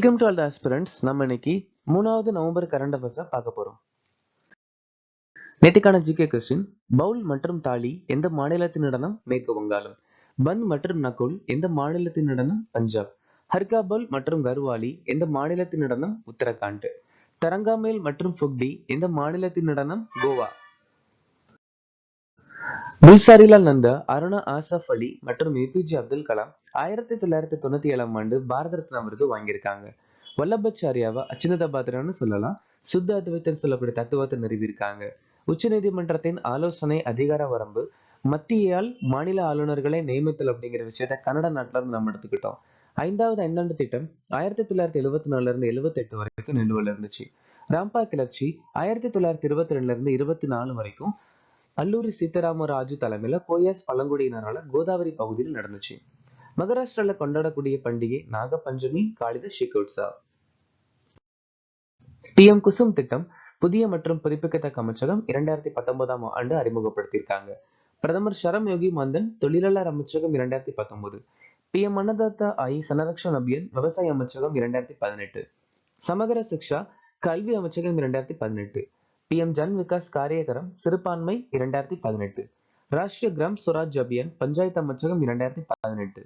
Welcome to all the aspirants. நம்ம இன்னைக்கு 3வது நவம்பர் கரண்ட் அஃபேர்ஸை பார்க்க போறோம். நேற்றுக்கான ஜிகே கொஸ்டின்: பவுல் மற்றும் தாலி எந்த மாநிலத்தின் நடனம்? மேற்கு வங்காளம். பந்த் மற்றும் நகுல் எந்த மாநிலத்தின் நடனம்? பஞ்சாப். ஹர்கா பவுல் மற்றும் கர்வாலி எந்த மாநிலத்தின் நடனம்? உத்தரகாண்ட். தரங்காமேல் மற்றும் ஃபுக்டி எந்த மாநிலத்தின் நடனம்? கோவா. குல்சாரிலால் நந்தா, அருணா ஆசஃப் அலி மற்றும் ஏபிஜே அப்துல் கலாம் 1997ஆம் ஆண்டு பாரத ரத்னா விருது வாங்கியிருக்காங்க. வல்லபாச்சாரியாவை அச்சுதபாத்திரன்னு சொல்லலாம். சுத்த அத்வைத்தம் சொல்லக்கூடிய தத்துவத்தை நிறுவியிருக்காங்க. உச்ச நீதிமன்றத்தின் ஆலோசனை அதிகார வரம்பு மத்தியால் மாநில ஆளுநர்களை நியமித்தல் அப்படிங்கிற விஷயத்த கனடா நாட்டுல இருந்து நம்ம எடுத்துக்கிட்டோம். 5வது ஐந்தாண்டு திட்டம் 1974 இருந்து 78 வரைக்கும் நிலுவையில் இருந்துச்சு. ராம்பா கிளர்ச்சி 1922 இருந்து 24 வரைக்கும் அல்லூரி சீதாராமராஜு தலைமையில கோயாஸ் பழங்குடியினரால கோதாவரி பகுதியில் நடந்துச்சு. மகாராஷ்டிரால கொண்டாடக்கூடிய பண்டிகை நாக பஞ்சமி, காளித ஷிகோட்சா. PM குசும் திட்டம் புதிய மற்றும் புதுப்பிக்கத்தக்க அமைச்சகம் 2019ஆம் ஆண்டு அறிமுகப்படுத்தியிருக்காங்க. பிரதமர் ஷரம் யோகி மந்தன் தொழிலாளர் அமைச்சகம் 2019. PM அன்னதாத்தா ஆயி சனரக்ஷன் அபியான் விவசாய அமைச்சகம் 2018. சமகர சிக்ஷா கல்வி அமைச்சகம் 2018. PM ஜன் விகாஸ் காரியகரம் சிறுபான்மை 2018. ராஷ்டிரிய கிராம் சுவராஜ் அபியான் பஞ்சாயத்து அமைச்சகம் 2018.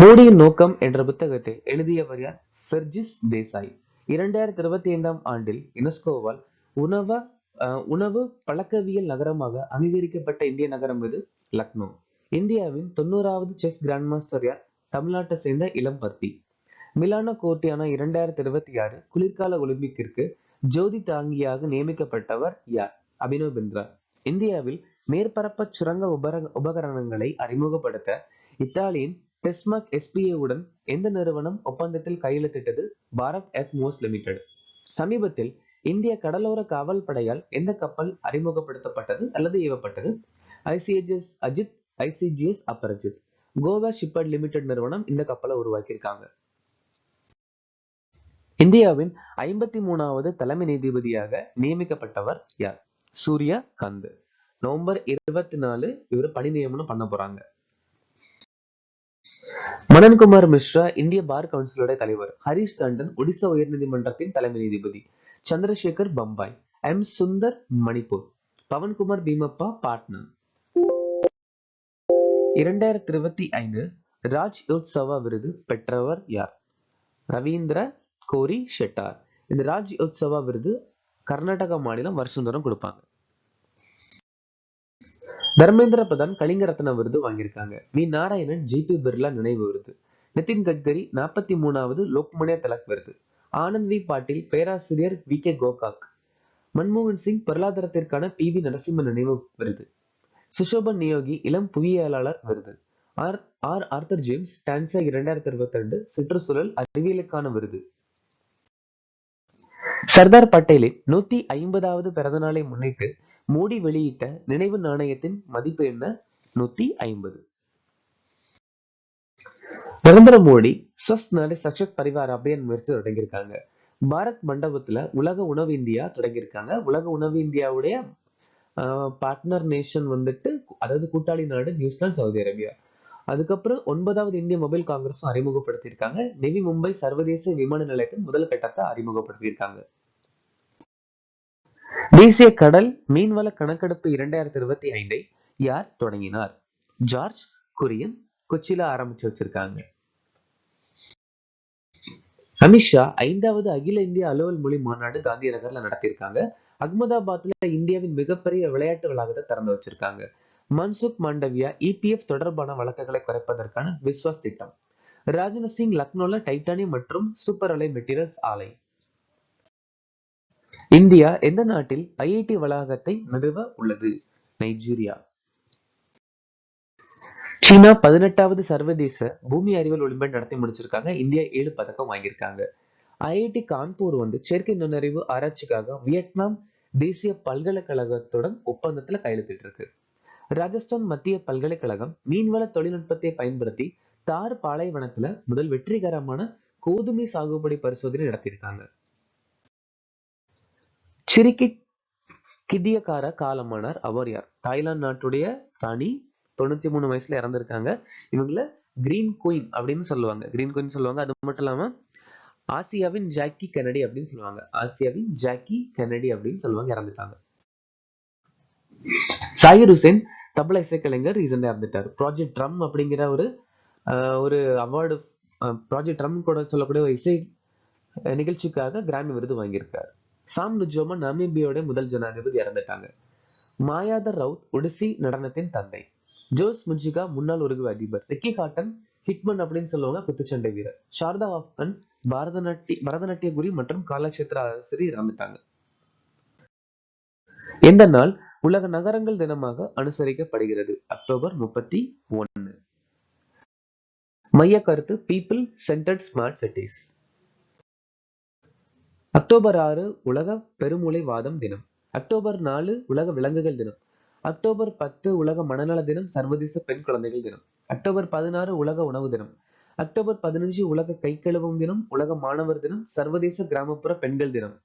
மோடியின் நோக்கம் என்ற புத்தகத்தை எழுதியவர் யார்? ஃபெர்ஜிஸ் தேசாய். 2025ஆம் ஆண்டில் யுனெஸ்கோவால் உணவு பழக்கவியல் நகரமாக அங்கீகரிக்கப்பட்ட இந்திய நகரம் எது? லக்னோ. இந்தியாவின் 90வது செஸ் கிராண்ட் மாஸ்டர் யார்? தமிழ்நாட்டை சேர்ந்த இளம்பர்த்தி. மிலானோ கோர்டியானா 2026 குளிர்கால ஒலிம்பிக்கிற்கு ஜோதி தாங்கியாக நியமிக்கப்பட்டவர் யார்? அபினவ் பிந்த்ரா. இந்தியாவில் மேற்பரப்பு சுரங்க உபகரணங்களை அறிமுகப்படுத்த இத்தாலியின் டெஸ்மாக் SPA உடன் எந்த நிறுவனம் ஒப்பந்தத்தில் கையெழுத்திட்டது? பாரத் எர்த்மோஸ் லிமிடெட். சமீபத்தில் இந்திய கடலோர காவல் படையால் எந்த கப்பல் அறிமுகப்படுத்தப்பட்டது அல்லது ஏவப்பட்டது? ICGS Ajit, ICGS Aparajit. Goa shipyard limited நிறுவனம் இந்த கப்பலை உருவாக்கியிருக்காங்க. இந்தியாவின் 53வது தலைமை நீதிபதியாக நியமிக்கப்பட்டவர் யார்? சூர்யா காந்த். நவம்பர் 24 இவர் பணி நியமனம் பண்ண போறாங்க. மனன்குமார் மிஸ்ரா இந்திய பார் கவுன்சிலோட தலைவர். ஹரிஷ் டண்டன் ஒடிசா உயர்நீதிமன்றத்தின் தலைமை நீதிபதி. சந்திரசேகர் பம்பாய். M சுந்தர் மணிப்பூர். பவன்குமார் பீமப்பா பாட்னா. 2025 ராஜ் யோத்சவா விருது பெற்றவர் யார்? ரவீந்திர கோரி ஷெட்டார். இந்த ராஜ் யோத்சவா விருது கர்நாடகா மாநிலம் வருஷந்தோறும் கொடுப்பாங்க. தர்மேந்திர பிரதான் கலிங்க ரத்னா விருது வாங்கியிருக்காங்க. வி நாராயணன் GP பிர்லா நினைவு விருது. நிதின் கட்கரி 43வது லோக்மான்ய திலக் விருது. ஆனந்த் வி பாட்டீல் பேராசிரியர் VK கோகாக். மன்மோகன் சிங் பொருளாதாரத்திற்கான PV நரசிம்ம நினைவு விருது. சுஷோபன் நியோகி இளம் புவியியலாளர் விருது. ஆர்தர் ஜேம்ஸ் டான்சா 2022 சுற்றுச்சூழல் அறிவியலுக்கான விருது. சர்தார் பட்டேலின் 150வது பிறந்த நாளை முன்னிட்டு மோடி வெளியிட்ட நினைவு நாணயத்தின் மதிப்பு என்ன? 150. நரேந்திர மோடி ஸ்வஸ்த் நாரி சக்ஷத் பரிவார் அபியான் முயற்சி தொடங்கியிருக்காங்க. பாரத் மண்டபத்துல உலக உணவு இந்தியா தொடங்கியிருக்காங்க. உலக உணவு இந்தியாவுடைய பார்ட்னர் நேஷன் அதாவது கூட்டாளி நாடு நியூசிலாந்து, சவுதி அரேபியா. அதுக்கப்புறம் 9வது இந்திய மொபைல் காங்கிரஸும் அறிமுகப்படுத்தியிருக்காங்க. நெவி மும்பை சர்வதேச விமான நிலையத்தின் முதல் கட்டத்தை அறிமுகப்படுத்தியிருக்காங்க. தேசிய கடல் மீன்வள கணக்கெடுப்பு 2025 யார் தொடங்கினார்? ஜார்ஜ் குரியன் கொச்சியில ஆரம்பிச்சு வச்சிருக்காங்க. அமித்ஷா 5வது அகில இந்திய அலுவல் மொழி மாநாடு காந்தி நகர்ல நடத்தியிருக்காங்க. அகமதாபாத்ல இந்தியாவின் மிகப்பெரிய விளையாட்டு வளாகத்தை திறந்து வச்சிருக்காங்க. மன்சுக் மாண்டவியா EPF தொடர்பான வழக்குகளை குறைப்பதற்கான விஸ்வாஸ் திட்டம். ராஜ்நாத் சிங் லக்னோல டைட்டானியம் மற்றும் சூப்பர் அலை மெட்டீரியல்ஸ் ஆலை. இந்தியா எந்த நாட்டில் IIT வளாகத்தை நிறுவ உள்ளது? நைஜீரியா. சீனா 18வது சர்வதேச பூமி அறிவியல் ஒலிம்பியாட் நடத்தி முடிச்சிருக்காங்க. இந்தியா 7 பதக்கம் வாங்கியிருக்காங்க. IIT கான்பூர் செயற்கை நுண்ணறிவு ஆராய்ச்சிக்காக வியட்நாம் தேசிய பல்கலைக்கழகத்துடன் ஒப்பந்தத்துல கையெழுத்திட்டு இருக்கு. ராஜஸ்தான் மத்திய பல்கலைக்கழகம் மீன்வள தொழில்நுட்பத்தை பயன்படுத்தி தார் பாலைவனத்துல முதல் வெற்றிகரமான கோதுமை சாகுபடி பரிசோதனை நடத்தியிருக்காங்க. சிரிக்கி கிதியக்கார காலமானார். அவர் யார்? தாய்லாந்து நாட்டுடைய ராணி. 93 வயசுல இறந்திருக்காங்க. இவங்கள கிரீன் குயின் அப்படின்னு சொல்லுவாங்க. கிரீன் குயின் சொல்லுவாங்க. அது மட்டும் இல்லாம ஆசியாவின் ஜாக்கி கென்னடி அப்படின்னு சொல்லுவாங்க. ஆசியாவின் ஜாக்கி கென்னடி அப்படின்னு சொல்லுவாங்க. இறந்துட்டாங்க. ஜாகிர் ஹுசேன் தபலா இசைக்கலைஞர் ரீசெண்டா இறந்துட்டார். ப்ராஜெக்ட் ட்ரம் அப்படிங்கிற ஒரு அவார்டு, ப்ராஜெக்ட் ட்ரம் கூட சொல்லக்கூடிய ஒரு இசை நிகழ்ச்சிக்காக கிராமி விருது வாங்கியிருக்காரு. சாம் நுஜோமா நமீபியாவோட முதல் ஜனாதிபதி இறந்துட்டாங்க. மாயாதர் ரவுத் ஒடிசி நடனத்தின் தந்தை. ஜோஸ் முஜிகா முன்னாள் உருகுவே அதிபர். ரிக்கி ஹாட்டன் ஹிட்மன் அப்படின்னு சொல்லுவாங்க, குத்துச்சண்டை வீரர். சாரதா ஆப்தன் பரதநாட்டிய குரு மற்றும் காலக்ஷேத்திர ஆசிரியர் இறந்துட்டாங்க. எந்த நாள் உலக நகரங்கள் தினமாக அனுசரிக்கப்படுகிறது? அக்டோபர் 31. மைய கருத்து people centred smart cities. October 6 உலக பெருமூளை வாதம் தினம். அக்டோபர் 4 உலக விலங்குகள் தினம். அக்டோபர் 10 உலக மனநல தினம், சர்வதேச பெண் குழந்தைகள் தினம். அக்டோபர் 16 உலக உணவு தினம். அக்டோபர் 15 உலக கை கழுவும் தினம், உலக மாணவர் தினம், சர்வதேச கிராமப்புற பெண்கள் தினம்.